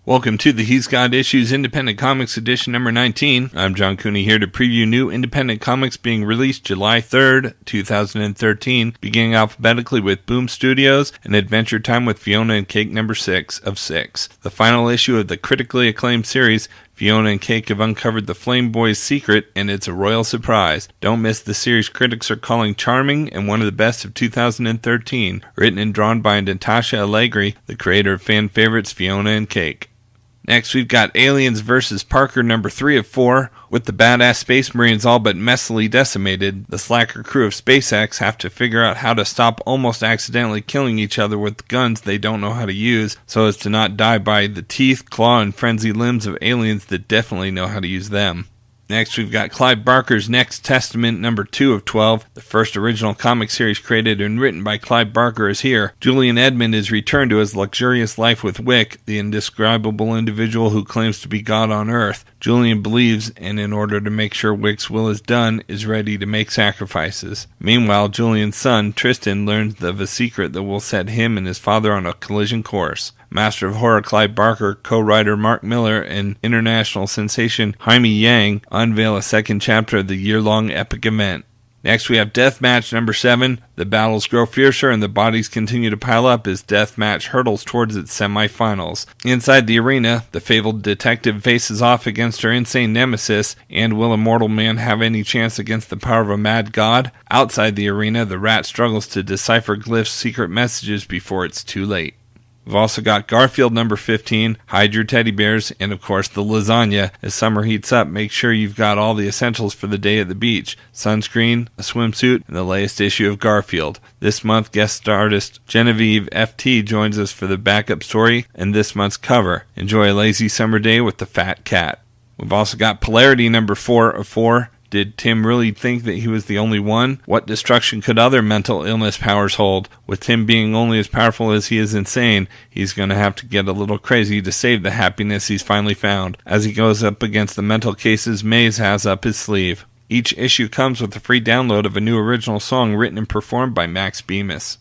Welcome to the He's Got Issues Independent Comics Edition number 19. I'm John Cooney here to preview new independent comics being released July 3rd, 2013, beginning alphabetically with Boom Studios and Adventure Time with Fionna and Cake number 6 of 6. The final issue of the critically acclaimed series, Fionna and Cake have uncovered the Flame Boy's secret, and it's a royal surprise. Don't miss the series critics are calling charming and one of the best of 2013, written and drawn by Natasha Allegri, the creator of fan favorites Fionna and Cake. Next, we've got Aliens vs. Parker number 3 of 4. With the badass Space Marines all but messily decimated, the slacker crew of SpaceX have to figure out how to stop almost accidentally killing each other with guns they don't know how to use, so as to not die by the teeth, claw, and frenzied limbs of aliens that definitely know how to use them. Next, we've got Clive Barker's Next Testament number 2 of 12. The first original comic series created and written by Clive Barker is here. Julian Edmund is returned to his luxurious life with Wick, the indescribable individual who claims to be God on Earth. Julian believes, and in order to make sure Wick's will is done, is ready to make sacrifices. Meanwhile, Julian's son, Tristan, learns of a secret that will set him and his father on a collision course. Master of Horror Clive Barker, co-writer Mark Miller, and international sensation Jaime Yang unveil a second chapter of the year-long epic event. Next, we have Deathmatch number 7. The battles grow fiercer and the bodies continue to pile up as Deathmatch hurtles towards its semifinals. Inside the arena, the fabled detective faces off against her insane nemesis, and will a mortal man have any chance against the power of a mad god? Outside the arena, the rat struggles to decipher Glyph's secret messages before it's too late. We've also got Garfield number 15, Hide Your Teddy Bears, and of course the lasagna. As summer heats up, make sure you've got all the essentials for the day at the beach. Sunscreen, a swimsuit, and the latest issue of Garfield. This month, guest artist Genevieve FT joins us for the backup story and this month's cover. Enjoy a lazy summer day with the fat cat. We've also got Polarity number 4 of 4. Did Tim really think that he was the only one? What destruction could other mental illness powers hold? With Tim being only as powerful as he is insane, he's going to have to get a little crazy to save the happiness he's finally found, as he goes up against the mental cases Maze has up his sleeve. Each issue comes with a free download of a new original song written and performed by Max Bemis.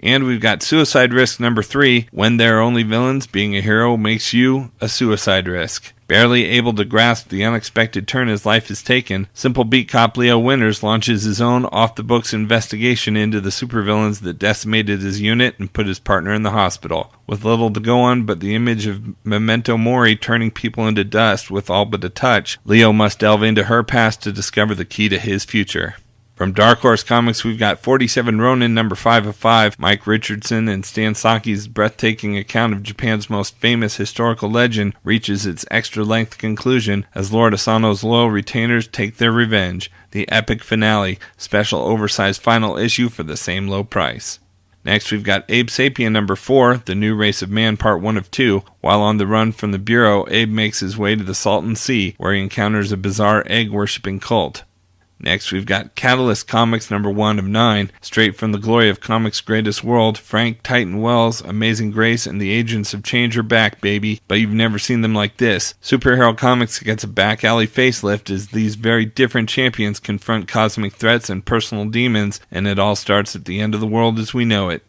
And we've got Suicide Risk number 3, When There Are Only Villains, Being a Hero Makes You a Suicide Risk. Barely able to grasp the unexpected turn his life has taken, Simple Beat cop Leo Winters launches his own off-the-books investigation into the supervillains that decimated his unit and put his partner in the hospital. With little to go on but the image of Memento Mori turning people into dust with all but a touch, Leo must delve into her past to discover the key to his future. From Dark Horse Comics, we've got 47 Ronin number 5 of 5. Mike Richardson and Stan Saki's breathtaking account of Japan's most famous historical legend reaches its extra-length conclusion as Lord Asano's loyal retainers take their revenge. The epic finale, special oversized final issue for the same low price. Next, we've got Abe Sapien number 4, The New Race of Man part 1 of 2. While on the run from the Bureau, Abe makes his way to the Salton Sea, where he encounters a bizarre egg-worshipping cult. Next, we've got Catalyst Comics number 1 of 9, straight from the glory of comics' greatest world. Frank Titan Wells, Amazing Grace, and the Agents of Change are back, baby, but you've never seen them like this. Superhero Comics gets a back alley facelift as these very different champions confront cosmic threats and personal demons, and it all starts at the end of the world as we know it.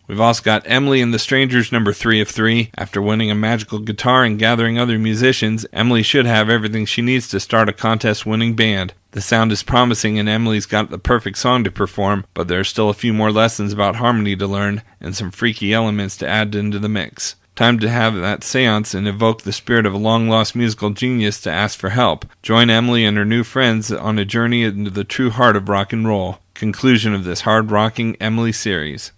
We've also got Emily and the Strangers number 3 of 3. After winning a magical guitar and gathering other musicians, Emily should have everything she needs to start a contest-winning band. The sound is promising and Emily's got the perfect song to perform, but there are still a few more lessons about harmony to learn and some freaky elements to add into the mix. Time to have that seance and evoke the spirit of a long-lost musical genius to ask for help. Join Emily and her new friends on a journey into the true heart of rock and roll. Conclusion of this hard-rocking Emily series.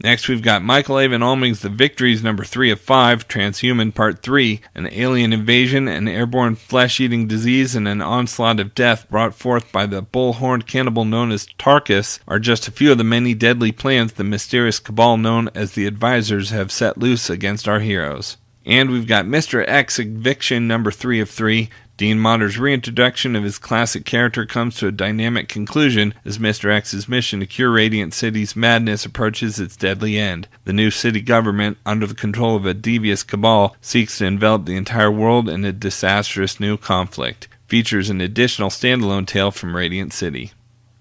Next, we've got Michael Avon Oeming's The Victories number 3 of 5, Transhuman part 3. An alien invasion, an airborne flesh-eating disease, and an onslaught of death brought forth by the bull-horned cannibal known as Tarkus are just a few of the many deadly plans the mysterious cabal known as the Advisors have set loose against our heroes. And we've got Mr. X Eviction number 3 of 3. Dean Motter's reintroduction of his classic character comes to a dynamic conclusion as Mr. X's mission to cure Radiant City's madness approaches its deadly end. The new city government, under the control of a devious cabal, seeks to envelop the entire world in a disastrous new conflict. Features an additional standalone tale from Radiant City.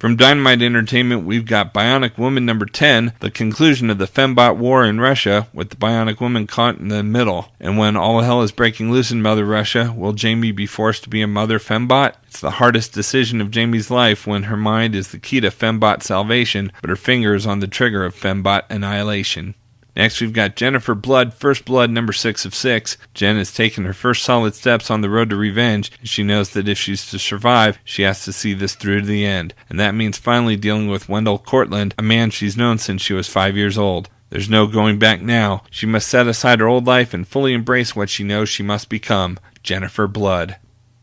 From Dynamite Entertainment, we've got Bionic Woman number 10, the conclusion of the Fembot War in Russia, with the Bionic Woman caught in the middle. And when all hell is breaking loose in Mother Russia, will Jamie be forced to be a Mother Fembot? It's the hardest decision of Jamie's life when her mind is the key to Fembot salvation, but her finger is on the trigger of Fembot annihilation. Next, we've got Jennifer Blood, First Blood, number 6 of 6. Jen has taken her first solid steps on the road to revenge, and she knows that if she's to survive, she has to see this through to the end. And that means finally dealing with Wendell Cortland, a man she's known since she was 5 years old. There's no going back now. She must set aside her old life and fully embrace what she knows she must become, Jennifer Blood.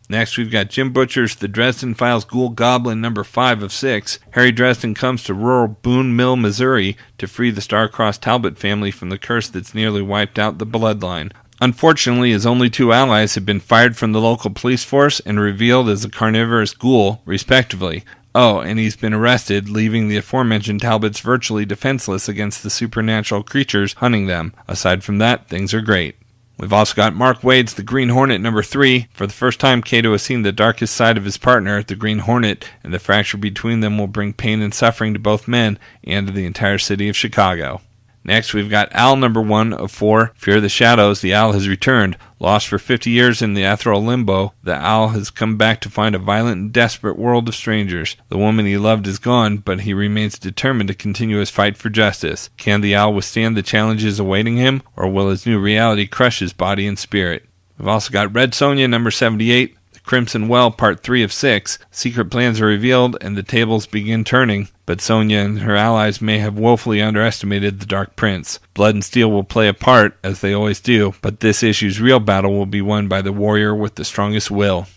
Next, we've got Jim Butcher's The Dresden Files Ghoul Goblin, number 5 of 6. Harry Dresden comes to rural Boone Mill, Missouri, to free the star-crossed Talbot family from the curse that's nearly wiped out the bloodline. Unfortunately, his only two allies have been fired from the local police force and revealed as a carnivorous ghoul, respectively. Oh, and he's been arrested, leaving the aforementioned Talbots virtually defenseless against the supernatural creatures hunting them. Aside from that, things are great. We've also got Mark Waid's The Green Hornet, number 3. For the first time, Kato has seen the darkest side of his partner, the Green Hornet, and the fracture between them will bring pain and suffering to both men and to the entire city of Chicago. Next, we've got Owl, number 1 of 4. Fear of the Shadows, the Owl has returned. Lost for 50 years in the ethereal limbo, the Owl has come back to find a violent and desperate world of strangers. The woman he loved is gone, but he remains determined to continue his fight for justice. Can the Owl withstand the challenges awaiting him, or will his new reality crush his body and spirit? We've also got Red Sonja, number 78. Crimson Well, Part 3 of 6. Secret plans are revealed and the tables begin turning, but Sonja and her allies may have woefully underestimated the Dark Prince. Blood and Steel will play a part, as they always do, but this issue's real battle will be won by the warrior with the strongest will.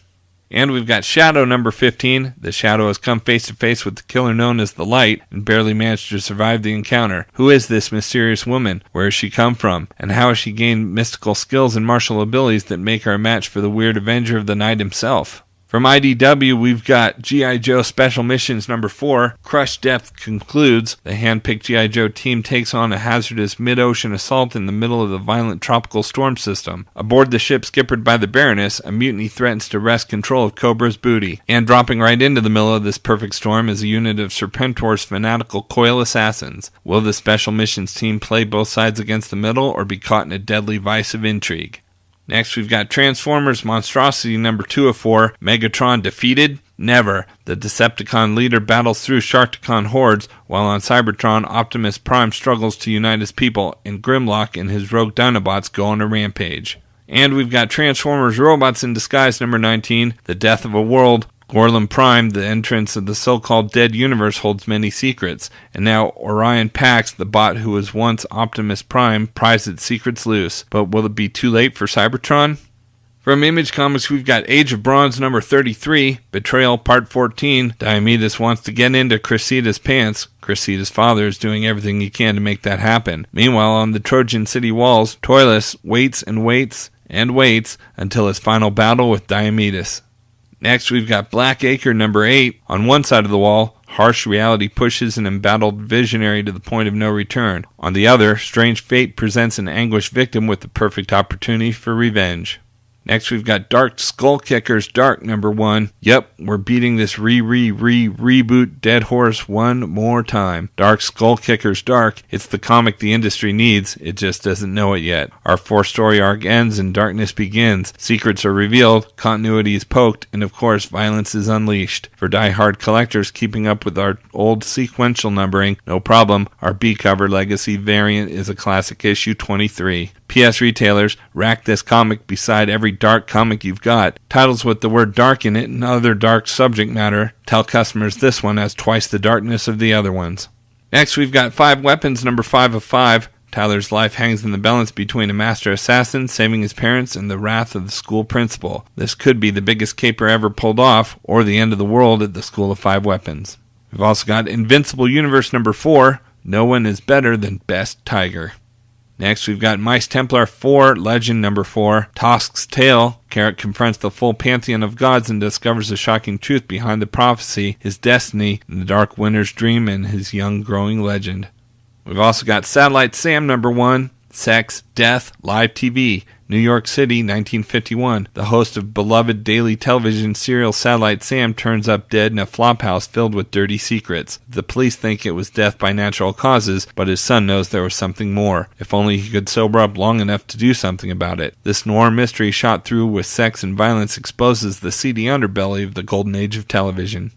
And we've got Shadow, number 15. The Shadow has come face to face with the killer known as the Light and barely managed to survive the encounter. Who is this mysterious woman? Where has she come from? And how has she gained mystical skills and martial abilities that make her a match for the weird Avenger of the Night himself? From IDW, we've got G.I. Joe Special Missions number 4, Crush Depth concludes. The hand-picked G.I. Joe team takes on a hazardous mid-ocean assault in the middle of the violent tropical storm system. Aboard the ship skippered by the Baroness, a mutiny threatens to wrest control of Cobra's booty. And dropping right into the middle of this perfect storm is a unit of Serpentor's fanatical coil assassins. Will the Special Missions team play both sides against the middle or be caught in a deadly vice of intrigue? Next, we've got Transformers Monstrosity number 2 of 4, Megatron defeated? Never. The Decepticon leader battles through Sharkticon hordes, while on Cybertron, Optimus Prime struggles to unite his people, and Grimlock and his rogue Dinobots go on a rampage. And we've got Transformers Robots in Disguise number 19, The Death of a World. Gorlin Prime, the entrance of the so-called dead universe, holds many secrets, and now Orion Pax, the bot who was once Optimus Prime, pries its secrets loose. But will it be too late for Cybertron? From Image Comics, we've got Age of Bronze number 33, Betrayal Part 14. Diomedes wants to get into Cressida's pants. Cressida's father is doing everything he can to make that happen. Meanwhile, on the Trojan city walls, Troilus waits and waits and waits until his final battle with Diomedes. Next, we've got Blackacre number 8. On one side of the wall, harsh reality pushes an embattled visionary to the point of no return. On the other, strange fate presents an anguished victim with the perfect opportunity for revenge. Next, we've got Dark Skullkickers Dark number 1. Yep, we're beating this reboot dead horse one more time. Dark Skullkickers Dark. It's the comic the industry needs. It just doesn't know it yet. Our 4-story arc ends and darkness begins. Secrets are revealed, continuity is poked, and of course, violence is unleashed. For die-hard collectors keeping up with our old sequential numbering, no problem. Our B-cover legacy variant is a classic issue 23. P.S. retailers, rack this comic beside every dark comic you've got. Titles with the word dark in it and other dark subject matter. Tell customers this one has twice the darkness of the other ones. Next, we've got 5 Weapons number 5 of 5. Tyler's life hangs in the balance between a master assassin saving his parents and the wrath of the school principal. This could be the biggest caper ever pulled off, or the end of the world at the School of 5 Weapons. We've also got Invincible Universe number 4. No one is better than Best Tiger. Next, we've got Mice Templar 4, Legend number 4, Tosk's Tale. Carrot confronts the full pantheon of gods and discovers the shocking truth behind the prophecy, his destiny, the Dark Winter's dream, and his young growing legend. We've also got Satellite Sam number 1. Sex, Death, Live TV, New York City, 1951. The host of beloved daily television serial Satellite Sam turns up dead in a flophouse filled with dirty secrets. The police think it was death by natural causes, but his son knows there was something more. If only he could sober up long enough to do something about it. This noir mystery shot through with sex and violence exposes the seedy underbelly of the golden age of television.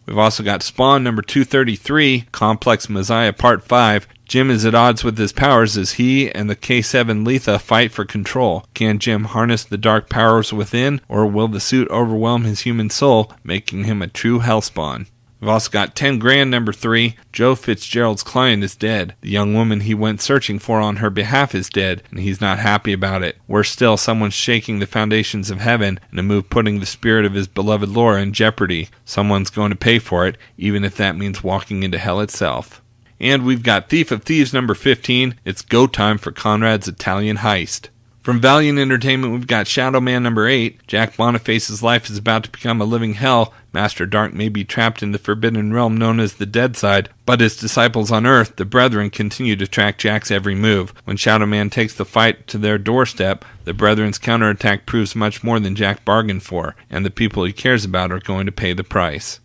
We've also got Spawn number 233, Complex Messiah Part 5. Jim is at odds with his powers as he and the K7 Letha fight for control. Can Jim harness the dark powers within, or will the suit overwhelm his human soul, making him a true hellspawn? We've also got 10 Grand number 3, Joe Fitzgerald's client is dead. The young woman he went searching for on her behalf is dead, and he's not happy about it. Worse still, someone's shaking the foundations of heaven in a move putting the spirit of his beloved Laura in jeopardy. Someone's going to pay for it, even if that means walking into hell itself. And we've got Thief of Thieves number 15, it's go time for Conrad's Italian heist. From Valiant Entertainment, we've got Shadow Man number 8. Jack Boniface's life is about to become a living hell. Master Dark may be trapped in the forbidden realm known as the Dead Side, but his disciples on Earth, the Brethren, continue to track Jack's every move. When Shadow Man takes the fight to their doorstep, the Brethren's counterattack proves much more than Jack bargained for, and the people he cares about are going to pay the price.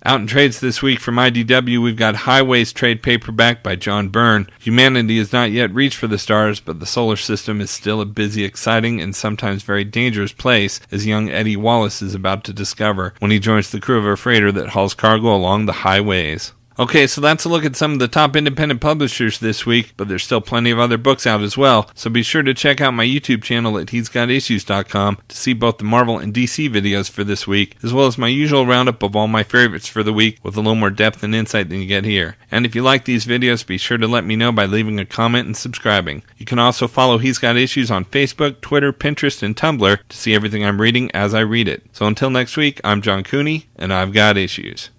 Out in trades this week from IDW, we've got Highways trade paperback by John Byrne. Humanity has not yet reached for the stars, but the solar system is still a busy, exciting, and sometimes very dangerous place, as young Eddie Wallace is about to discover when he joins the crew of a freighter that hauls cargo along the highways. Okay, so that's a look at some of the top independent publishers this week, but there's still plenty of other books out as well, so be sure to check out my YouTube channel at he'sgotissues.com to see both the Marvel and DC videos for this week, as well as my usual roundup of all my favorites for the week with a little more depth and insight than you get here. And if you like these videos, be sure to let me know by leaving a comment and subscribing. You can also follow He's Got Issues on Facebook, Twitter, Pinterest, and Tumblr to see everything I'm reading as I read it. So until next week, I'm John Cooney, and I've got issues.